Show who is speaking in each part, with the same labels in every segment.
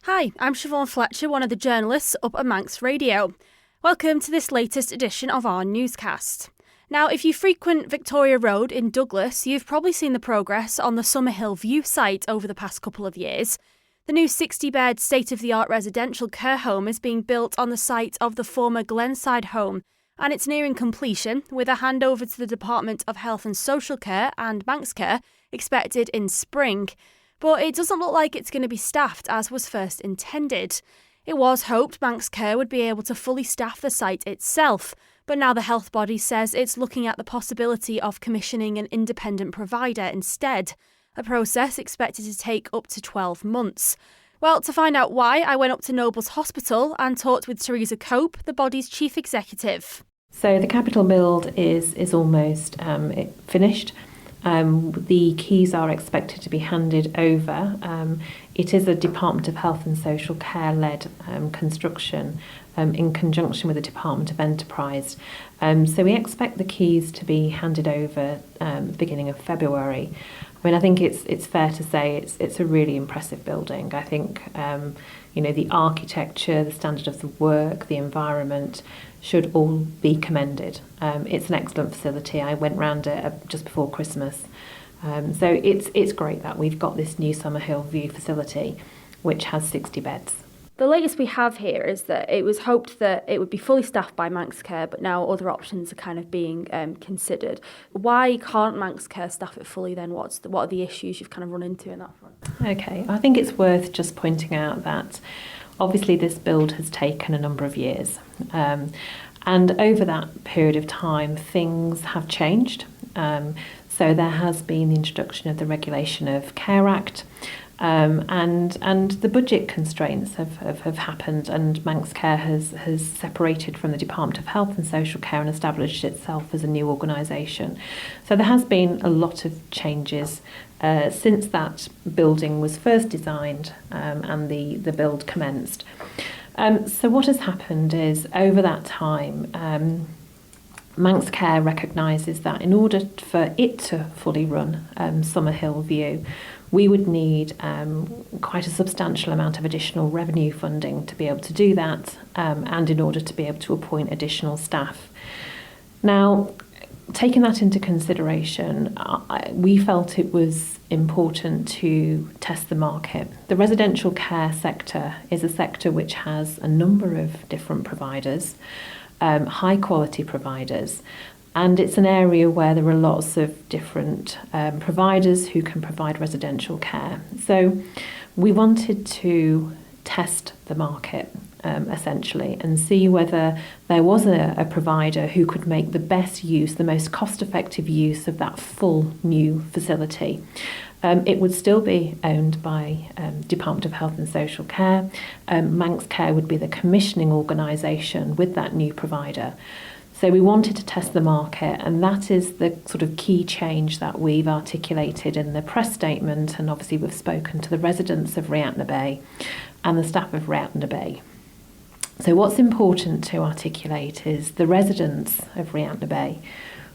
Speaker 1: Hi, I'm Siobhán Fletcher, one of the journalists up at Manx Radio. Welcome to this latest edition of our newscast. Now, if you frequent Victoria Road in Douglas, you've probably seen the progress on the Summerhill View site over the past couple of years. The new 60-bed state-of-the-art residential care home is being built on the site of the former Glenside Home, and it's nearing completion, with a handover to the Department of Health and Social Care and Manx Care expected in spring. But it doesn't look like it's going to be staffed as was first intended. It was hoped Manx Care would be able to fully staff the site itself, but now the health body says it's looking at the possibility of commissioning an independent provider instead, a process expected to take up to 12 months. Well, to find out why, I went up to Nobles Hospital and talked with Teresa Cope, the body's chief executive.
Speaker 2: So the capital build is almost finished. The keys are expected to be handed over. It is a Department of Health and Social Care led construction in conjunction with the Department of Enterprise. So we expect the keys to be handed over beginning of February. I mean, I think it's fair to say it's a really impressive building. I think the architecture, the standard of the work, the environment should all be commended. It's an excellent facility. I went round it just before Christmas. So it's great that we've got this new Summerhill View facility, which has 60 beds.
Speaker 1: The latest we have here is that it was hoped that it would be fully staffed by Manx Care, but now other options are kind of being considered. Why can't Manx Care staff it fully then? What are the issues you've kind of run into in that front?
Speaker 2: Okay, I think it's worth just pointing out that obviously this build has taken a number of years. And over that period of time, things have changed. So there has been the introduction of the Regulation of Care Act, and the budget constraints have happened, and Manx Care has separated from the Department of Health and Social Care and established itself as a new organisation. So there has been a lot of changes since that building was first designed and the build commenced. So what has happened is, over that time, Manx Care recognises that in order for it to fully run Summerhill View, we would need quite a substantial amount of additional revenue funding to be able to do that, and in order to be able to appoint additional staff. Now, taking that into consideration, we felt it was important to test the market. The residential care sector is a sector which has a number of different providers, high quality providers, and it's an area where there are lots of different providers who can provide residential care. So we wanted to test the market essentially, and see whether there was a provider who could make the best use, the most cost-effective use of that full new facility. It would still be owned by Department of Health and Social Care. Manx Care would be the commissioning organisation with that new provider. So we wanted to test the market, and that is the sort of key change that we've articulated in the press statement, and obviously we've spoken to the residents of Reayrt Baie and the staff of Reayrt Baie. So what's important to articulate is the residents of Reayrt Baie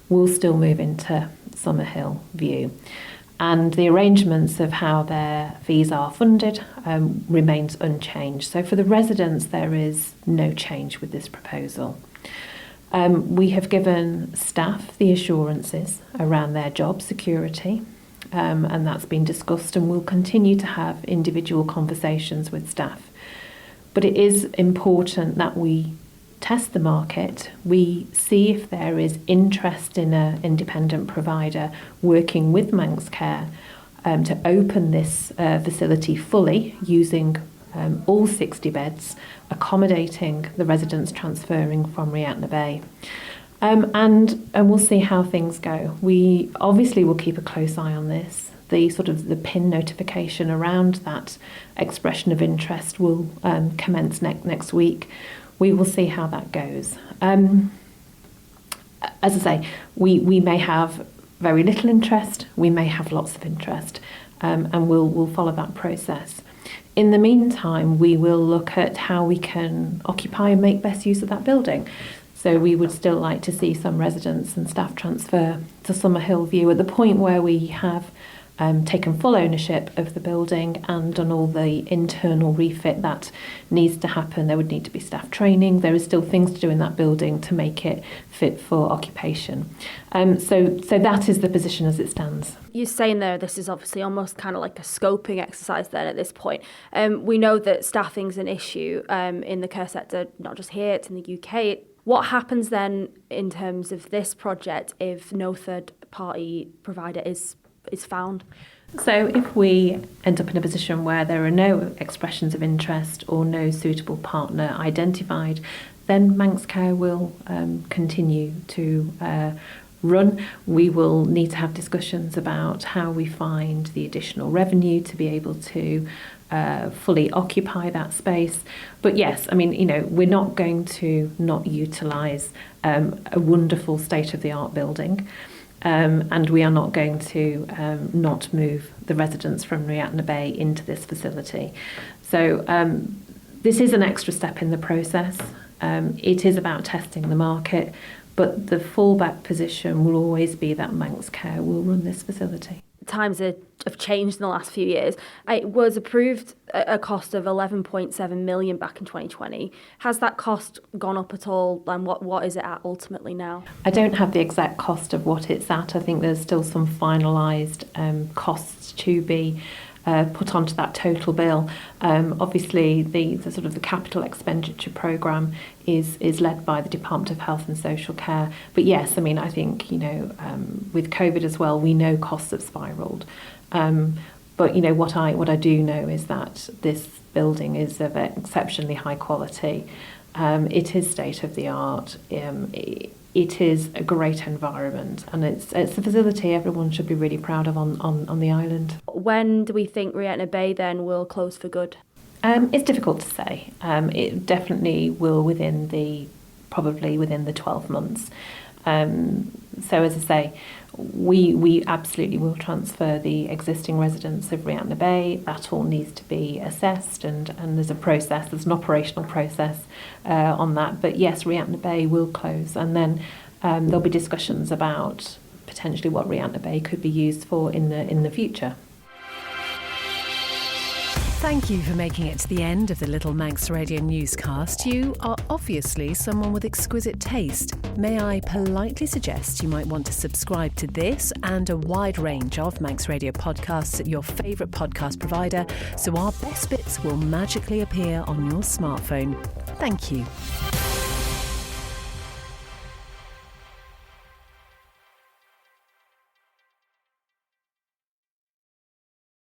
Speaker 2: will still move into Summerhill View, and the arrangements of how their fees are funded remains unchanged. So for the residents, there is no change with this proposal. We have given staff the assurances around their job security, and that's been discussed, and we'll continue to have individual conversations with staff. But it is important that we test the market, we see if there is interest in an independent provider working with Manx Care to open this facility fully using all 60 beds, accommodating the residents transferring from Reayrt Baie. And we'll see how things go. We obviously will keep a close eye on this. The PIN notification around that expression of interest will commence next week. We will see how that goes. As I say, we may have very little interest, we may have lots of interest, and we'll follow that process. In the meantime, we will look at how we can occupy and make best use of that building. So we would still like to see some residents and staff transfer to Summerhill View at the point where we have taken full ownership of the building and done all the internal refit that needs to happen. There would need to be staff training. There is still things to do in that building to make it fit for occupation. So that is the position as it stands.
Speaker 1: You're saying there this is obviously almost kind of like a scoping exercise then at this point. We know that staffing's an issue in the care sector, not just here, it's in the UK. What happens then in terms of this project if no third-party provider is found?
Speaker 2: So if we end up in a position where there are no expressions of interest or no suitable partner identified, then Manx Care will continue to run. We will need to have discussions about how we find the additional revenue to be able to fully occupy that space. But yes, I mean, we're not going to not utilise a wonderful state-of-the-art building. And we are not going to not move the residents from Reayrt Baie into this facility. So this is an extra step in the process. It is about testing the market, but the fallback position will always be that Manx Care will run this facility.
Speaker 1: Times have changed in the last few years. It was approved at a cost of 11.7 million back in 2020. Has that cost gone up at all, and what is it at ultimately now?
Speaker 2: I don't have the exact cost of what it's at. I think there's still some finalised costs to be put onto that total bill. Obviously, the sort of the capital expenditure programme is led by the Department of Health and Social Care. But yes, I mean, I think, with COVID as well, we know costs have spiralled. But, what I do know is that this building is of exceptionally high quality. It is state of the art. It is a great environment, and it's a facility everyone should be really proud of on the island.
Speaker 1: When do we think Reayrt Baie then will close for good?
Speaker 2: It's difficult to say. It definitely will probably within the 12 months. So as I say, we absolutely will transfer the existing residents of Reayrt Baie. That all needs to be assessed, and there's an operational process on that. But yes, Reayrt Baie will close, and then there'll be discussions about potentially what Reayrt Baie could be used for in the future.
Speaker 3: Thank you for making it to the end of the Little Manx Radio newscast. You are obviously someone with exquisite taste. May I politely suggest you might want to subscribe to this and a wide range of Manx Radio podcasts at your favourite podcast provider, so our best bits will magically appear on your smartphone. Thank you.